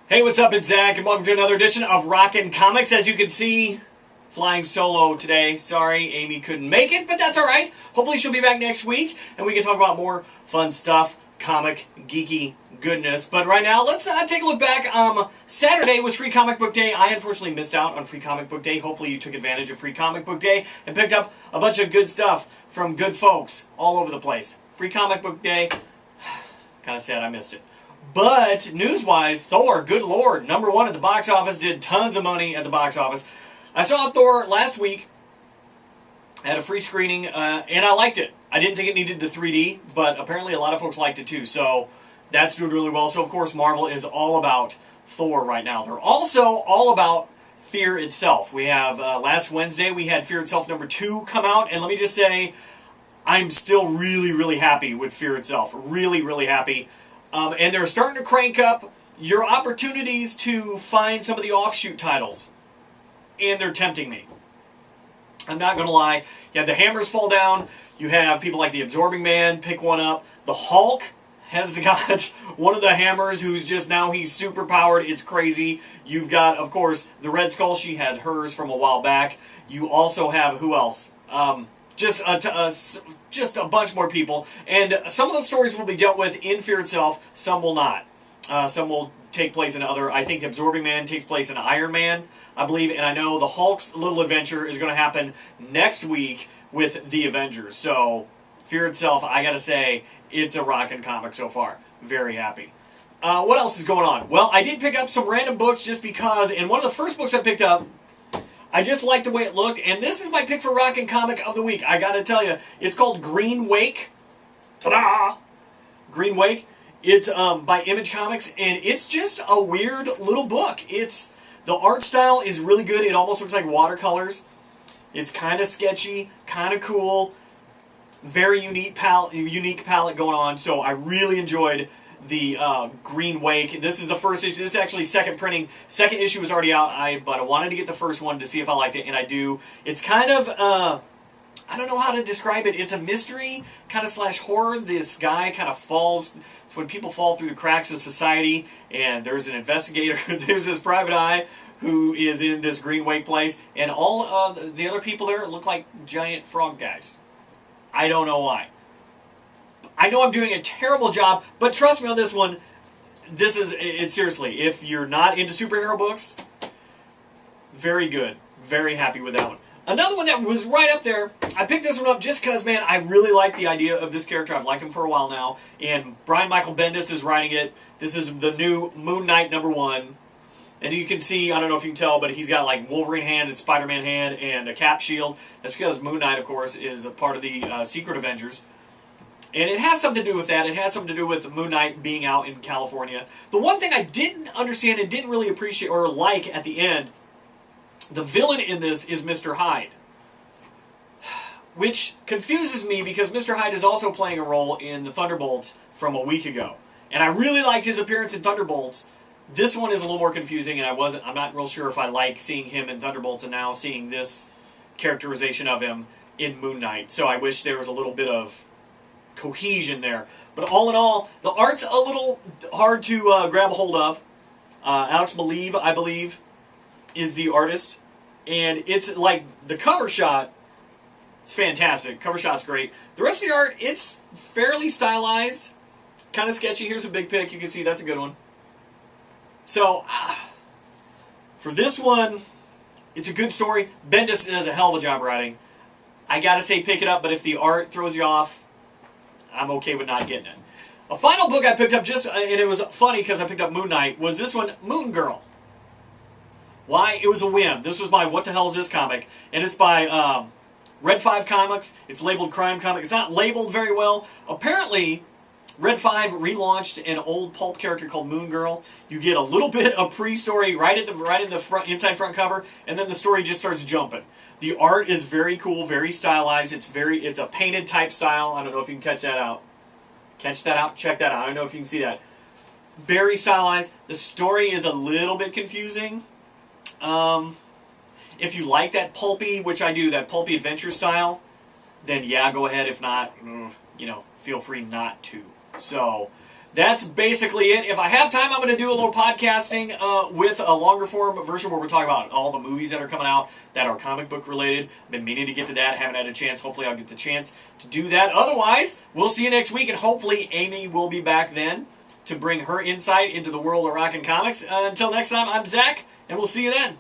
Hey, what's up? It's Zach, and welcome to another edition of Rockin Comics. As you can see, flying solo today. Sorry, Amy couldn't make it, but that's alright. Hopefully she'll be back next week, and we can talk about more fun stuff, comic, geeky goodness. But right now, let's take a look back. Saturday was Free Comic Book Day. I unfortunately missed out on Free Comic Book Day. Hopefully you took advantage of Free Comic Book Day and picked up a bunch of good stuff from good folks all over the place. Free Comic Book Day, kind of sad I missed it. But, news-wise, Thor, good lord, #1 at the box office, did tons of money at the box office. I saw Thor last week at a free screening, and I liked it. I didn't think it needed the 3D, but apparently a lot of folks liked it too, so that's doing really well. So, of course, Marvel is all about Thor right now. They're also all about Fear Itself. We have, last Wednesday, we had Fear Itself #2 come out, and let me just say, I'm still really, really happy with Fear Itself. Really, really happy. And they're starting to crank up your opportunities to find some of the offshoot titles. And they're tempting me. I'm not going to lie. You have the Hammers fall down. You have people like the Absorbing Man pick one up. The Hulk has got one of the Hammers who's just now, he's super powered. It's crazy. You've got, of course, the Red Skull. She had hers from a while back. You also have, who else? Just a bunch more people, and some of those stories will be dealt with in Fear Itself, some will not. Some will take place in other, I think the Absorbing Man takes place in Iron Man, I believe, and I know the Hulk's little adventure is going to happen next week with the Avengers. So, Fear Itself, I gotta say, it's a rockin' comic so far. Very happy. What else is going on? Well, I did pick up some random books just because, and one of the first books I picked up, I just liked the way it looked, and this is my pick for Rockin' Comic of the Week. I gotta tell you, it's called Green Wake. Ta-da! Green Wake. It's by Image Comics, and it's just a weird little book. The art style is really good. It almost looks like watercolors. It's kind of sketchy, kind of cool. Very unique palette going on, so I really enjoyed the Green Wake. This is the first issue. This is actually second printing. Second issue was already out, but I wanted to get the first one to see if I liked it, and I do. It's kind of, I don't know how to describe it. It's a mystery kind of / horror. This guy kind of falls. It's when people fall through the cracks of society, and there's an investigator. There's this private eye who is in this Green Wake place, and all the other people there look like giant frog guys. I don't know why. I know I'm doing a terrible job, but trust me on this one, it's seriously, if you're not into superhero books, very good. Very happy with that one. Another one that was right up there, I picked this one up just because, man, I really like the idea of this character. I've liked him for a while now, and Brian Michael Bendis is writing it. This is the new Moon Knight #1. And you can see, I don't know if you can tell, but he's got like Wolverine hand and Spider-Man hand and a cap shield. That's because Moon Knight, of course, is a part of the Secret Avengers. And it has something to do with that. It has something to do with Moon Knight being out in California. The one thing I didn't understand and didn't really appreciate or like at the end, the villain in this is Mr. Hyde. Which confuses me because Mr. Hyde is also playing a role in the Thunderbolts from a week ago. And I really liked his appearance in Thunderbolts. This one is a little more confusing, and I'm not real sure if I like seeing him in Thunderbolts and now seeing this characterization of him in Moon Knight. So I wish there was a little bit of cohesion there. But all in all, the art's a little hard to grab a hold of. Alex Maleev, I believe, is the artist. And it's like the cover shot, it's fantastic. Cover shot's great. The rest of the art, it's fairly stylized. Kind of sketchy. Here's a big pic. You can see that's a good one. So, for this one, it's a good story. Bendis does a hell of a job writing. I gotta say, pick it up, but if the art throws you off, I'm okay with not getting it. A final book I picked up and it was funny because I picked up Moon Knight, was this one, Moon Girl. Why? It was a whim. This was by What the Hell Is This comic? And it's by Red 5 Comics. It's labeled Crime Comic. It's not labeled very well. Apparently, Red 5 relaunched an old pulp character called Moon Girl. You get a little bit of pre-story right in the front, inside front cover, and then the story just starts jumping. The art is very cool, very stylized. It's a painted type style. I don't know if you can catch that out. Catch that out, check that out. I don't know if you can see that. Very stylized. The story is a little bit confusing. If you like that pulpy, which I do, that pulpy adventure style, then yeah, go ahead. If not, feel free not to. So, that's basically it. If I have time, I'm going to do a little podcasting with a longer form version where we're talking about all the movies that are coming out that are comic book related. I've been meaning to get to that. Haven't had a chance. Hopefully I'll get the chance to do that. Otherwise, we'll see you next week, and hopefully Amy will be back then to bring her insight into the world of Rockin' Comics. Until next time, I'm Zach, and we'll see you then.